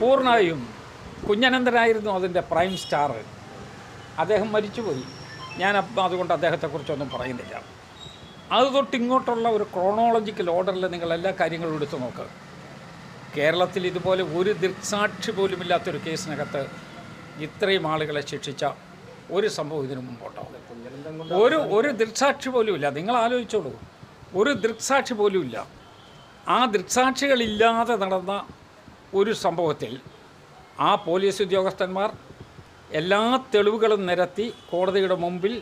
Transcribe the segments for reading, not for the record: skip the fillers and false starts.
പൂർണ്ണമായും കുഞ്ഞനന്തനായിരുന്നു അതിൻ്റെ prime star. അദ്ദേഹം മരിച്ചുപോയി. ഞാൻ അതുകൊണ്ട് അദ്ദേഹത്തെക്കുറിച്ചൊന്നും പറയുന്നില്ല. അത് തൊട്ട് ഇങ്ങോട്ടുള്ള ഒരു ക്രോണോളജിക്കൽ ഓർഡറിൽ നിങ്ങൾ എല്ലാ കാര്യങ്ങളും എടുത്തു നോക്കുക. കേരളത്തിൽ ഇതുപോലെ ഒരു ദൃക്സാക്ഷി പോലുമില്ലാത്തൊരു കേസിനകത്ത് ഇത്രയും ആളുകളെ ശിക്ഷിച്ച ഒരു സംഭവം ഇതിനു മുമ്പോട്ടോ. ഒരു ദൃക്സാക്ഷി പോലുമില്ല. നിങ്ങൾ ആലോചിച്ചോളൂ, ഒരു ദൃക്സാക്ഷി പോലുമില്ല. ആ ദൃക്സാക്ഷികളില്ലാതെ നടന്ന ഒരു സംഭവത്തിൽ ആ പോലീസ് ഉദ്യോഗസ്ഥന്മാർ എല്ലാ തെളിവുകളും നിരത്തി കോടതിയുടെ മുമ്പിൽ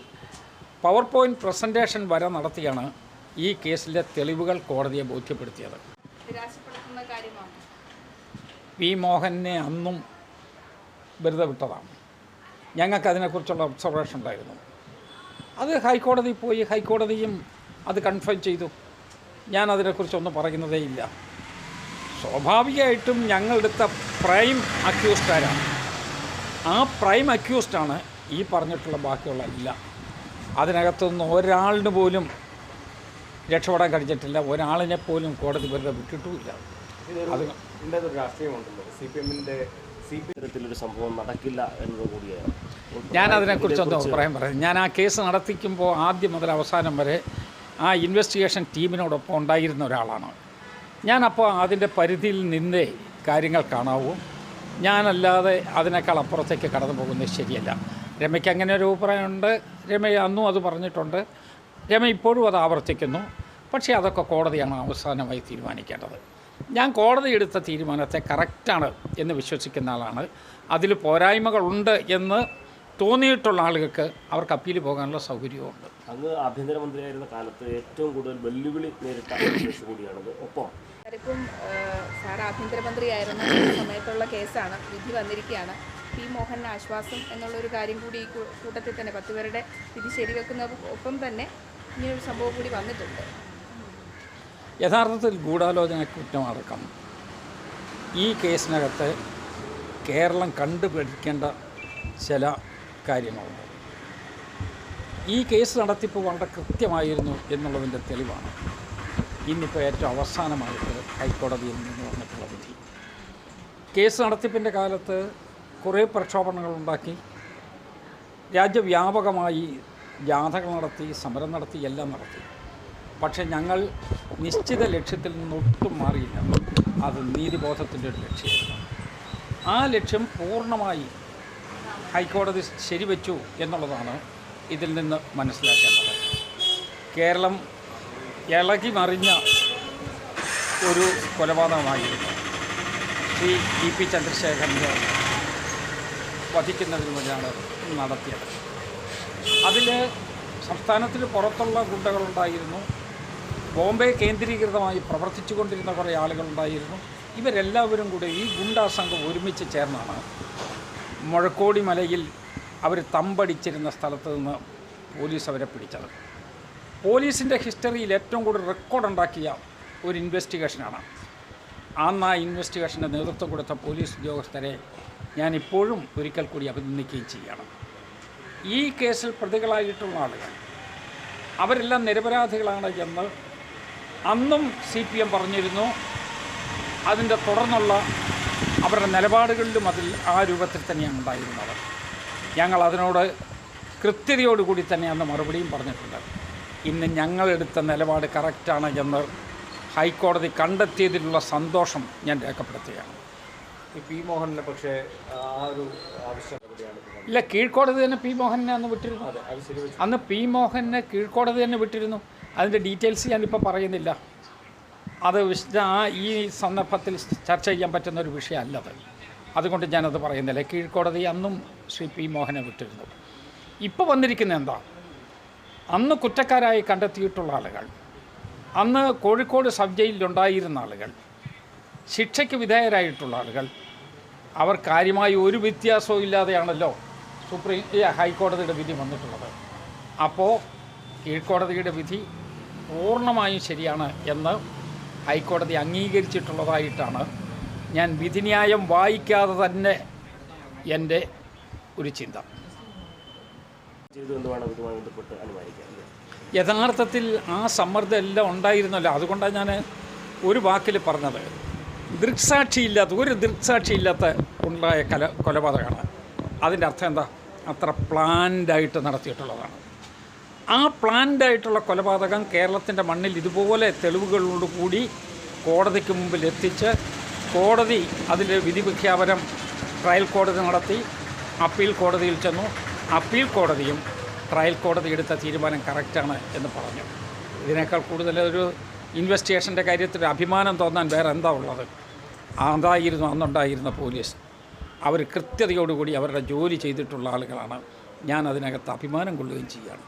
പവർ പോയിൻറ്റ് പ്രസൻറ്റേഷൻ വരെ നടത്തിയാണ് ഈ കേസിലെ തെളിവുകൾ കോടതിയെ ബോധ്യപ്പെടുത്തിയത്. പി മോഹനെ അന്നും വെറുതെ വിട്ടതാണ്. ഞങ്ങൾക്കതിനെക്കുറിച്ചുള്ള ഒബ്സർവേഷൻ ഉണ്ടായിരുന്നു. അത് ഹൈക്കോടതി പോയി, ഹൈക്കോടതിയും അത് കൺഫേം ചെയ്തു. ഞാൻ അതിനെക്കുറിച്ചൊന്നും പറയുന്നതേ ഇല്ല. സ്വാഭാവികമായിട്ടും ഞങ്ങളെടുത്ത പ്രൈം അക്യൂസ്ഡാരാണ്. ആ പ്രൈം അക്യൂസ്ഡാണ് ഈ പറഞ്ഞിട്ടുള്ള ബാക്കിയുള്ള എല്ലാം. അതിനകത്തുനിന്ന് ഒരാളിന് പോലും രക്ഷപ്പെടാൻ കഴിഞ്ഞിട്ടില്ല. ഒരാളിനെ പോലും കോടതി വെറുതെ വിട്ടിട്ടുമില്ല. അത് രാഷ്ട്രീയമുണ്ടല്ലോ, CPM-ന്റെ സംഭവം നടക്കില്ല എന്നത് കൂടിയാണ്. ഞാൻ അതിനെക്കുറിച്ചൊന്നും അഭിപ്രായം പറയുന്നത്. ഞാൻ ആ കേസ് നടത്തിക്കുമ്പോൾ ആദ്യം മുതൽ അവസാനം വരെ ആ ഇൻവെസ്റ്റിഗേഷൻ ടീമിനോടൊപ്പം ഉണ്ടായിരുന്ന ഒരാളാണ്. ഞാനപ്പോൾ അതിൻ്റെ പരിധിയിൽ നിന്നേ കാര്യങ്ങൾ കാണാവൂ. ഞാനല്ലാതെ അതിനേക്കാൾ അപ്പുറത്തേക്ക് കടന്നു പോകുന്നത് ശരിയല്ല. രമയ്ക്ക് അങ്ങനെ ഒരു അഭിപ്രായമുണ്ട്. രമ അന്നും അത് പറഞ്ഞിട്ടുണ്ട്. രമ ഇപ്പോഴും അത് ആവർത്തിക്കുന്നു. പക്ഷേ അതൊക്കെ കോടതിയാണ് അവസാനമായി തീരുമാനിക്കേണ്ടത്. ഞാൻ കോടതി എടുത്ത തീരുമാനത്തെ കറക്റ്റാണ് എന്ന് വിശ്വസിക്കുന്ന ആളാണ്. അതിൽ പോരായ്മകളുണ്ട് എന്ന് തോന്നിയിട്ടുള്ള ആളുകൾക്ക് അവർക്ക് അപ്പീൽ പോകാനുള്ള സൗകര്യവുമുണ്ട്. അങ്ങ് ആഭ്യന്തരമന്ത്രിയായിരുന്ന കാലത്ത് ഏറ്റവും കൂടുതൽ വെല്ലുവിളി നേരിട്ട കേസ് കൂടിയാണത്. ഒപ്പം ഇപ്പം സാർ ആഭ്യന്തരമന്ത്രിയായിരുന്ന സമയത്തുള്ള കേസാണ്, വിധി വന്നിരിക്കുകയാണ്. പി മോഹന് ആശ്വാസം എന്നുള്ളൊരു കാര്യം കൂടി ഈ കൂട്ടത്തിൽ തന്നെ 10 പേരുടെ വിധി ശരിവെക്കുന്ന ഒപ്പം തന്നെ ഇങ്ങനൊരു സംഭവം കൂടി വന്നിട്ടുണ്ട്. യഥാർത്ഥത്തിൽ ഗൂഢാലോചന കുറ്റമടക്കം ഈ കേസിനകത്ത് കേരളം കണ്ടുപിടിക്കേണ്ട ചില കാര്യങ്ങളുണ്ട്. ഈ കേസ് നടത്തിപ്പ് വളരെ കൃത്യമായിരുന്നു എന്നുള്ളതിൻ്റെ തെളിവാണ് ഇന്നിപ്പോൾ ഏറ്റവും അവസാനമായിട്ട് ഹൈക്കോടതിയിൽ നിന്ന് വന്നിട്ടുള്ള വിധി. കേസ് നടത്തിപ്പിൻ്റെ കാലത്ത് കുറേ പ്രക്ഷോഭങ്ങളുണ്ടാക്കി, രാജ്യവ്യാപകമായി ജാഥകൾ നടത്തി, സമരം നടത്തി, എല്ലാം നടത്തി. പക്ഷേ ഞങ്ങൾ നിശ്ചിത ലക്ഷ്യത്തിൽ നിന്നൊട്ടും മാറിയില്ല. അത് നീതിബോധത്തിൻ്റെ ഒരു ലക്ഷ്യമായിരുന്നു. ആ ലക്ഷ്യം പൂർണ്ണമായി ഹൈക്കോടതി ശരിവെച്ചു എന്നുള്ളതാണ് ഇതിൽ നിന്ന് മനസ്സിലാക്കേണ്ടത്. കേരളം ഇളകി മറിഞ്ഞ ഒരു കൊലപാതകമായിരുന്നു ശ്രീ ഇ പി ചന്ദ്രശേഖരൻ്റെ വധിക്കുന്നതിന് വേണ്ടിയാണ് നടത്തിയത്. അതിൽ സംസ്ഥാനത്തിന് പുറത്തുള്ള ഗുണ്ടകളുണ്ടായിരുന്നു, ബോംബെ കേന്ദ്രീകൃതമായി പ്രവർത്തിച്ചു കൊണ്ടിരുന്ന കുറേ ആളുകളുണ്ടായിരുന്നു. ഇവരെല്ലാവരും കൂടി ഈ ഗുണ്ടാ സംഘം ഒരുമിച്ച് ചേർന്നാണ് മുഴക്കോടി മലയിൽ അവർ തമ്പടിച്ചിരുന്ന സ്ഥലത്ത് നിന്ന് പോലീസ് അവരെ പിടിച്ചത്. പോലീസിൻ്റെ ഹിസ്റ്ററിയിൽ ഏറ്റവും കൂടുതൽ റെക്കോർഡുണ്ടാക്കിയ ഒരു ഇൻവെസ്റ്റിഗേഷനാണ്. അന്ന് ആ ഇൻവെസ്റ്റിഗേഷൻ്റെ നേതൃത്വം കൊടുത്ത പോലീസ് ഉദ്യോഗസ്ഥരെ ഞാൻ ഇപ്പോഴും ഒരിക്കൽ കൂടി അഭിനന്ദിക്കുകയും ചെയ്യണം. ഈ കേസിൽ പ്രതികളായിട്ടുള്ള ആളുകൾ അവരെല്ലാം നിരപരാധികളാണ് എന്ന് അന്നും CPM പറഞ്ഞിരുന്നു. അതിൻ്റെ തുടർന്നുള്ള അവരുടെ നിലപാടുകളിലും അതിൽ ആ രൂപത്തിൽ തന്നെയാണ് ഉണ്ടായിരുന്നത്. ഞങ്ങൾ അതിനോട് കൃത്യതയോടുകൂടി തന്നെ അന്ന് മറുപടിയും പറഞ്ഞിട്ടുണ്ട്. ഇന്ന് ഞങ്ങളെടുത്ത നിലപാട് കറക്റ്റാണ് എന്ന് ഹൈക്കോടതി കണ്ടെത്തിയതിലുള്ള സന്തോഷം ഞാൻ രേഖപ്പെടുത്തുകയാണ്. പി മോഹനെ പക്ഷേ ആ ഒരു ആവശ്യം ഇല്ല, കീഴ്ക്കോടതി തന്നെ പി മോഹനെ അന്ന് വിട്ടിരുന്നു. അന്ന് പി മോഹനെ കീഴ്ക്കോടതി തന്നെ വിട്ടിരുന്നു. അതിൻ്റെ ഡീറ്റെയിൽസ് ഞാനിപ്പോൾ പറയുന്നില്ല. അത് ഈ സന്ദർഭത്തിൽ ചർച്ച ചെയ്യാൻ പറ്റുന്ന ഒരു വിഷയമല്ലത്. അതുകൊണ്ട് ഞാനത് പറയുന്നില്ല. കീഴ്ക്കോടതി അന്നും ശ്രീ പി മോഹനെ വിട്ടിരുന്നു. ഇപ്പോൾ വന്നിരിക്കുന്നത് എന്താ, അന്ന് കുറ്റക്കാരായി കണ്ടെത്തിയിട്ടുള്ള ആളുകൾ, അന്ന് കോഴിക്കോട് സബ് ജയിലിലുണ്ടായിരുന്ന ആളുകൾ, ശിക്ഷയ്ക്ക് വിധേയരായിട്ടുള്ള ആളുകൾ, അവർ കാര്യമായി ഒരു വ്യത്യാസവും ഇല്ലാതെയാണല്ലോ ഹൈക്കോടതിയുടെ വിധി വന്നിട്ടുള്ളത്. അപ്പോൾ കീഴ്ക്കോടതിയുടെ വിധി പൂർണ്ണമായും ശരിയാണ് എന്ന് ഹൈക്കോടതി അംഗീകരിച്ചിട്ടുള്ളതായിട്ടാണ് ഞാൻ വിധിന്യായം വായിക്കാതെ തന്നെ എൻ്റെ ഒരു ചിന്ത. യഥാർത്ഥത്തിൽ ആ സമ്മർദ്ദം എല്ലാം ഉണ്ടായിരുന്നല്ലോ. അതുകൊണ്ടാണ് ഞാൻ ഒരു വാക്കിൽ പറഞ്ഞത്. ഒരു ദൃക്സാക്ഷിയില്ലാത്ത ഉണ്ടായ കൊലപാതകമാണ്. അതിൻ്റെ അർത്ഥം എന്താ? അത്ര പ്ലാൻഡായിട്ട് നടത്തിയിട്ടുള്ളതാണ്. ആ പ്ലാൻഡായിട്ടുള്ള കൊലപാതകം കേരളത്തിൻ്റെ മണ്ണിൽ ഇതുപോലെ തെളിവുകളോടുകൂടി കോടതിക്ക് മുമ്പിൽ എത്തിച്ച് കോടതി അതിൽ വിധി പ്രഖ്യാപനം ട്രയൽ കോടതി നടത്തി, അപ്പീൽ കോടതിയിൽ ചെന്നു. അപ്പീൽ കോടതിയും ട്രയൽ കോടതി എടുത്ത തീരുമാനം കറക്റ്റാണ് എന്ന് പറഞ്ഞു. ഇതിനേക്കാൾ കൂടുതൽ ഒരു ഇൻവെസ്റ്റിഗേഷൻ്റെ കാര്യത്തിൽ അഭിമാനം തോന്നാൻ വേറെ എന്താ ഉള്ളത്? അതായിരുന്നു അന്നുണ്ടായിരുന്ന പോലീസ്. അവർ കൃത്യതയോടുകൂടി അവരുടെ ജോലി ചെയ്തിട്ടുള്ള ആളുകളാണ്. ഞാൻ അതിനകത്ത് അഭിമാനം കൊള്ളുകയും ചെയ്യുകയാണ്.